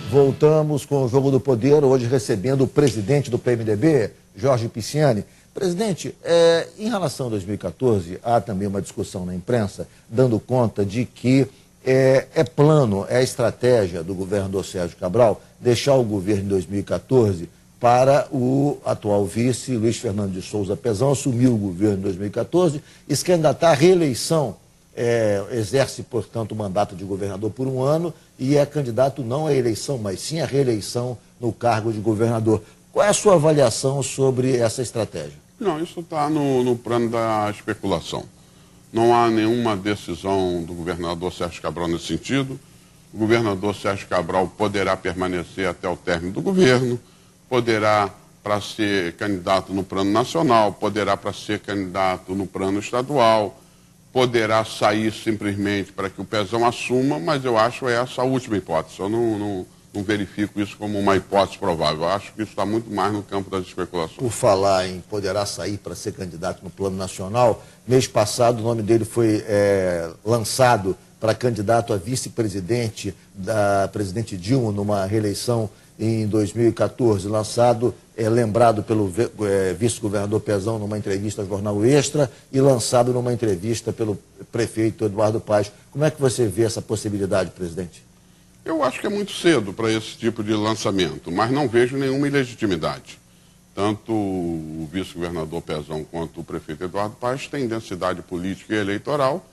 Voltamos com o Jogo do Poder, hoje recebendo o presidente do PMDB, Jorge Pisciani. Presidente, em relação a 2014, há também uma discussão na imprensa dando conta de que é plano, é a estratégia do governador Sérgio Cabral deixar o governo em 2014 para o atual vice, Luiz Fernando de Souza Pezão, assumir o governo em 2014 e se candidatar à reeleição. Exerce, portanto, o mandato de governador por um ano e é candidato não à eleição, mas sim à reeleição no cargo de governador. Qual é a sua avaliação sobre essa estratégia? Não, isso está no plano da especulação. Não há nenhuma decisão do governador Sérgio Cabral nesse sentido. O governador Sérgio Cabral poderá permanecer até o término do governo, poderá para ser candidato no plano nacional, poderá para ser candidato no plano estadual, poderá sair simplesmente para que o Pezão assuma, mas eu acho essa a última hipótese. Eu não verifico isso como uma hipótese provável. Eu acho que isso está muito mais no campo das especulações. Por falar em poderá sair para ser candidato no plano nacional, mês passado o nome dele foi lançado para candidato a vice-presidente da presidente Dilma numa reeleição em 2014, lembrado pelo vice-governador Pezão numa entrevista ao Jornal Extra e lançado numa entrevista pelo prefeito Eduardo Paes. Como é que você vê essa possibilidade, presidente? Eu acho que é muito cedo para esse tipo de lançamento, mas não vejo nenhuma ilegitimidade. Tanto o vice-governador Pezão quanto o prefeito Eduardo Paes têm densidade política e eleitoral.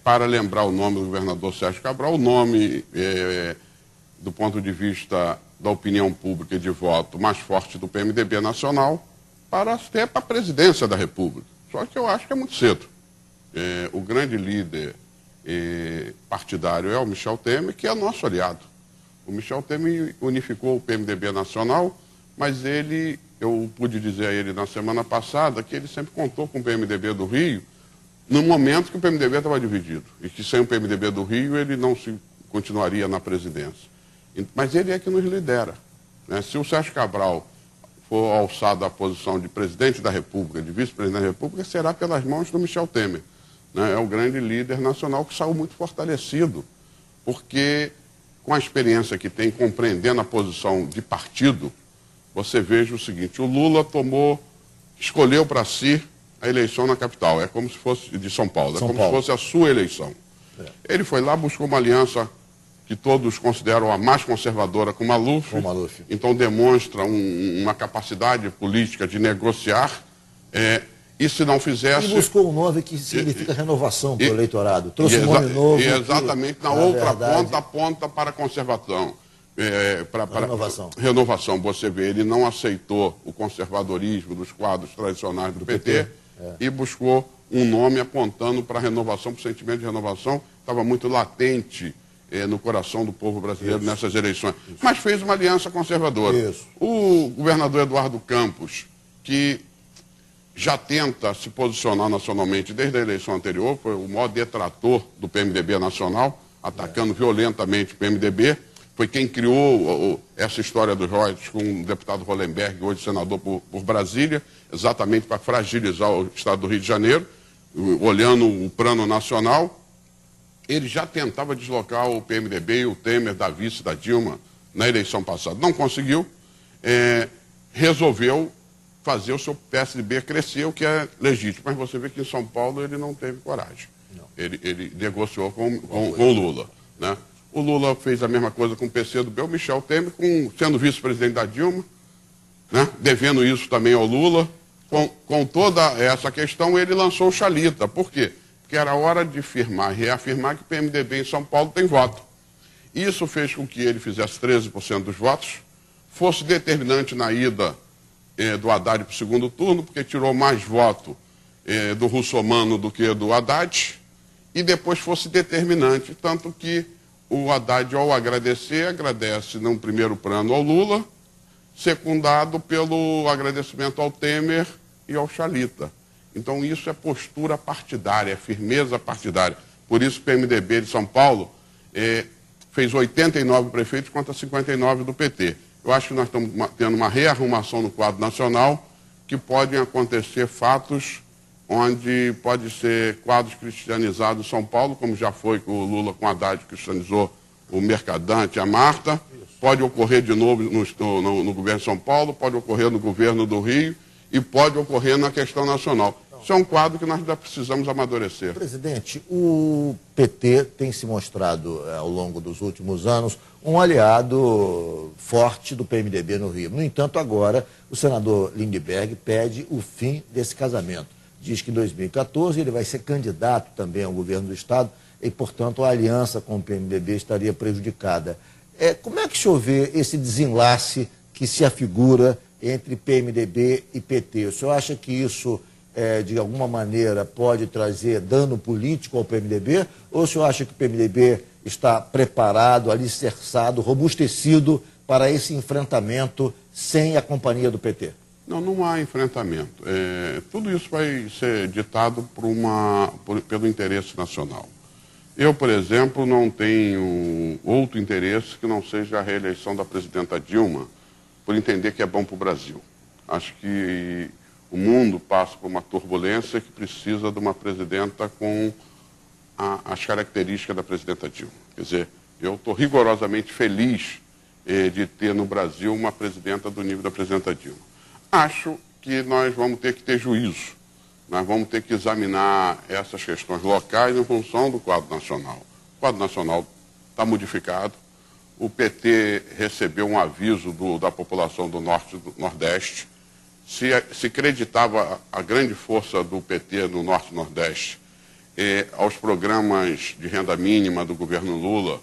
Para lembrar o nome do governador Sérgio Cabral, o nome, do ponto de vista da opinião pública e de voto, mais forte do PMDB nacional, até para a presidência da República. Só que eu acho que é muito cedo. O grande líder partidário é o Michel Temer, que é nosso aliado. O Michel Temer unificou o PMDB nacional, mas eu pude dizer a ele na semana passada que ele sempre contou com o PMDB do Rio no momento que o PMDB estava dividido, e que sem o PMDB do Rio ele não continuaria na presidência. Mas ele é que nos lidera, né? Se o Sérgio Cabral for alçado à posição de presidente da República, de vice-presidente da República, será pelas mãos do Michel Temer. É o grande líder nacional que saiu muito fortalecido, porque com a experiência que tem, compreendendo a posição de partido, você veja o seguinte: o Lula escolheu para si a eleição na capital, é como se fosse de São Paulo, se fosse a sua eleição. Ele foi lá, buscou uma aliança que todos consideram a mais conservadora com o Maluf. Então demonstra uma capacidade política de negociar. E se não fizesse... E buscou um nome que significa renovação para o eleitorado. Trouxe um nome novo. Exatamente, na outra ponta, aponta para a conservação. Para renovação. Você vê, ele não aceitou o conservadorismo dos quadros tradicionais do PT. E buscou um nome apontando para a renovação, para o sentimento de renovação. Estava muito latente no coração do povo brasileiro nessas eleições. Mas fez uma aliança conservadora. O governador Eduardo Campos, que já tenta se posicionar nacionalmente desde a eleição anterior, foi o maior detrator do PMDB nacional, atacando violentamente o PMDB, foi quem criou essa história dos royalties com o deputado Hollenberg, hoje senador por Brasília, exatamente para fragilizar o estado do Rio de Janeiro, olhando o plano nacional. Ele já tentava deslocar o PMDB e o Temer da vice da Dilma na eleição passada. Não conseguiu, resolveu fazer o seu PSDB crescer, o que é legítimo. Mas você vê que em São Paulo ele não teve coragem. Ele negociou com o Lula, né? O Lula fez a mesma coisa com o PCdoB, o Michel Temer, sendo vice-presidente da Dilma, né? Devendo isso também ao Lula. Com toda essa questão, ele lançou o Chalita. Por quê? Porque era hora de reafirmar que o PMDB em São Paulo tem voto. Isso fez com que ele fizesse 13% dos votos, fosse determinante na ida do Haddad para o segundo turno, porque tirou mais voto do Russomano do que do Haddad, e depois fosse determinante, tanto que o Haddad, ao agradece no primeiro plano ao Lula, secundado pelo agradecimento ao Temer e ao Chalita. Então isso é postura partidária, é firmeza partidária. Por isso o PMDB de São Paulo fez 89 prefeitos contra 59 do PT. Eu acho que nós estamos tendo uma rearrumação no quadro nacional, que podem acontecer fatos onde pode ser quadros cristianizados em São Paulo, como já foi com o Lula com o Haddad, cristianizou o Mercadante, a Marta, pode ocorrer de novo no governo de São Paulo, pode ocorrer no governo do Rio e pode ocorrer na questão nacional. Isso é um quadro que nós ainda precisamos amadurecer. Presidente, o PT tem se mostrado, ao longo dos últimos anos, um aliado forte do PMDB no Rio. No entanto, agora, o senador Lindbergh pede o fim desse casamento. Diz que em 2014 ele vai ser candidato também ao governo do Estado e, portanto, a aliança com o PMDB estaria prejudicada. Como é que o senhor vê esse desenlace que se afigura entre PMDB e PT? O senhor acha que isso, de alguma maneira, pode trazer dano político ao PMDB? Ou o senhor acha que o PMDB está preparado, alicerçado, robustecido para esse enfrentamento sem a companhia do PT? Não, não há enfrentamento. Tudo isso vai ser ditado pelo interesse nacional. Eu, por exemplo, não tenho outro interesse que não seja a reeleição da presidenta Dilma, por entender que é bom para o Brasil. Acho que o mundo passa por uma turbulência que precisa de uma presidenta com as características da presidenta Dilma. Quer dizer, eu estou rigorosamente feliz de ter no Brasil uma presidenta do nível da presidenta Dilma. Acho que nós vamos ter que ter juízo. Nós vamos ter que examinar essas questões locais em função do quadro nacional. O quadro nacional está modificado. O PT recebeu um aviso da população do Norte e do Nordeste. Se acreditava a grande força do PT no Norte e Nordeste aos programas de renda mínima do governo Lula.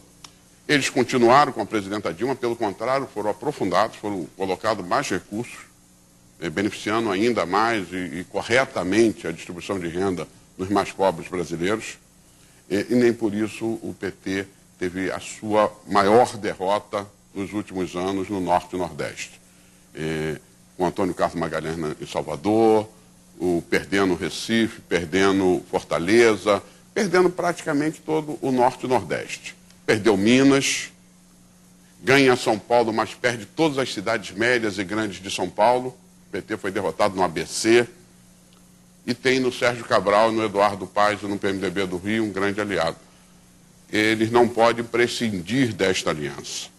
Eles continuaram com a presidenta Dilma, pelo contrário, foram aprofundados, foram colocados mais recursos, beneficiando ainda mais e corretamente a distribuição de renda nos mais pobres brasileiros. E nem por isso o PT teve a sua maior derrota nos últimos anos no Norte e Nordeste. Com Antônio Carlos Magalhães em Salvador, perdendo Recife, perdendo Fortaleza, perdendo praticamente todo o Norte e Nordeste. Perdeu Minas, ganha São Paulo, mas perde todas as cidades médias e grandes de São Paulo. O PT foi derrotado no ABC. E tem no Sérgio Cabral, no Eduardo Paes e no PMDB do Rio um grande aliado. Eles não podem prescindir desta aliança.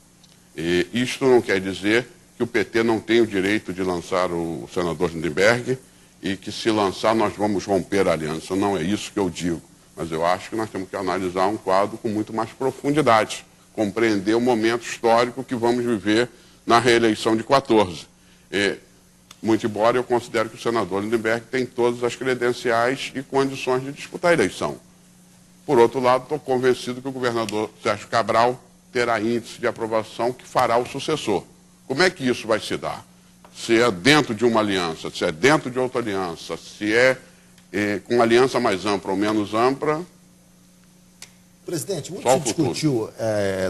Isto não quer dizer que o PT não tem o direito de lançar o senador Lindbergh e que, se lançar, nós vamos romper a aliança. Não é isso que eu digo. Mas eu acho que nós temos que analisar um quadro com muito mais profundidade, compreender o momento histórico que vamos viver na reeleição de 14. Muito embora eu considero que o senador Lindbergh tem todas as credenciais e condições de disputar a eleição. Por outro lado, estou convencido que o governador Sérgio Cabral terá índice de aprovação que fará o sucessor. Como é que isso vai se dar? Se é dentro de uma aliança, se é dentro de outra aliança, se é com uma aliança mais ampla ou menos ampla. Presidente, muito se discutiu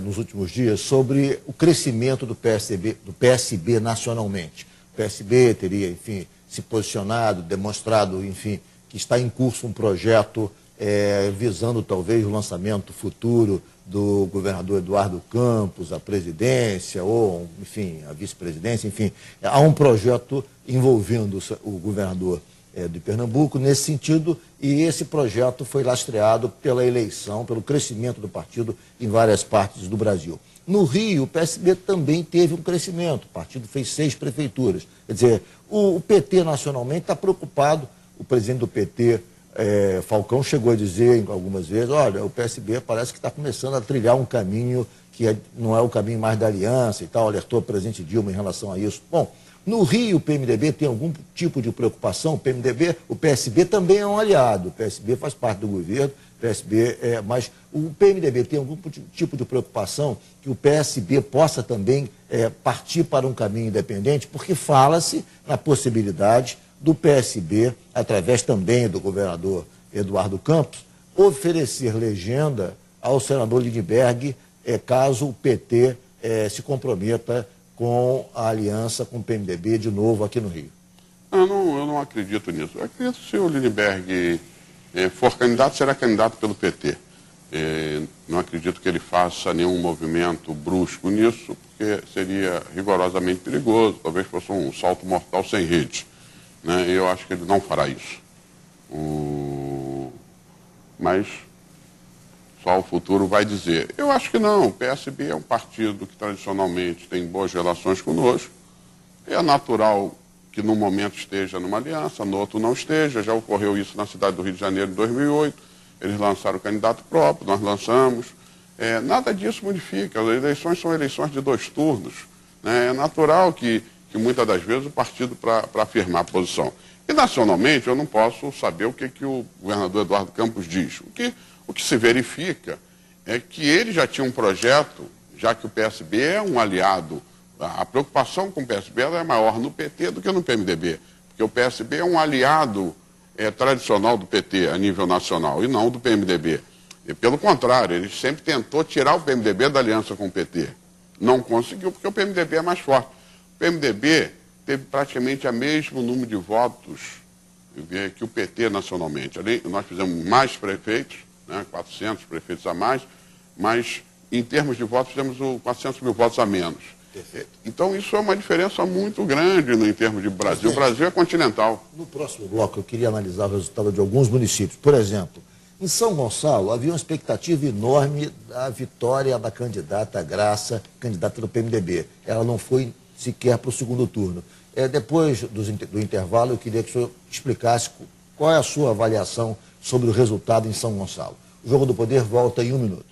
nos últimos dias sobre o crescimento do PSB nacionalmente. O PSB teria, enfim, se posicionado, demonstrado, enfim, que está em curso um projeto visando talvez o lançamento futuro do governador Eduardo Campos, a presidência ou, enfim, a vice-presidência, enfim. Há um projeto envolvendo o governador de Pernambuco nesse sentido, e esse projeto foi lastreado pela eleição, pelo crescimento do partido em várias partes do Brasil. No Rio, o PSB também teve um crescimento, o partido fez 6 prefeituras. Quer dizer, o PT nacionalmente está preocupado, o presidente do PT, Falcão, chegou a dizer algumas vezes, olha, o PSB parece que está começando a trilhar um caminho que não é o caminho mais da aliança e tal, alertou o presidente Dilma em relação a isso. Bom, no Rio, o PMDB tem algum tipo de preocupação? O PSB também é um aliado, o PSB faz parte do governo, mas o PMDB tem algum tipo de preocupação que o PSB possa também partir para um caminho independente? Porque fala-se na possibilidade do PSB, através também do governador Eduardo Campos, oferecer legenda ao senador Lindbergh caso o PT se comprometa com a aliança com o PMDB de novo aqui no Rio. Eu não acredito nisso. Eu acredito que se o Lindbergh for candidato, será candidato pelo PT. Não acredito que ele faça nenhum movimento brusco nisso, porque seria rigorosamente perigoso, talvez fosse um salto mortal sem rede. Eu acho que ele não fará isso. Mas, Só o futuro vai dizer. Eu acho que não. O PSB é um partido que tradicionalmente tem boas relações conosco. É natural que num momento esteja numa aliança, no outro não esteja. Já ocorreu isso na cidade do Rio de Janeiro em 2008. Eles lançaram o candidato próprio, nós lançamos. Nada disso modifica. As eleições são eleições de 2 turnos. Né? É natural que muitas das vezes o partido para afirmar a posição. E nacionalmente eu não posso saber o que o governador Eduardo Campos diz. O que se verifica é que ele já tinha um projeto, já que o PSB é um aliado. A preocupação com o PSB é maior no PT do que no PMDB, porque o PSB é um aliado tradicional do PT a nível nacional e não do PMDB. E, pelo contrário, ele sempre tentou tirar o PMDB da aliança com o PT. Não conseguiu, porque o PMDB é mais forte. O PMDB teve praticamente o mesmo número de votos que o PT nacionalmente. Nós fizemos mais prefeitos, né, 400 prefeitos a mais, mas em termos de votos fizemos 400 mil votos a menos. Perfeito. Então isso é uma diferença muito grande em termos de Brasil. O Brasil é continental. No próximo bloco eu queria analisar o resultado de alguns municípios. Por exemplo, em São Gonçalo havia uma expectativa enorme da vitória da candidata Graça, candidata do PMDB. Ela não foi sequer para o segundo turno. Depois do intervalo eu queria que o senhor explicasse qual é a sua avaliação sobre o resultado em São Gonçalo. O Jogo do Poder volta em 1 minuto.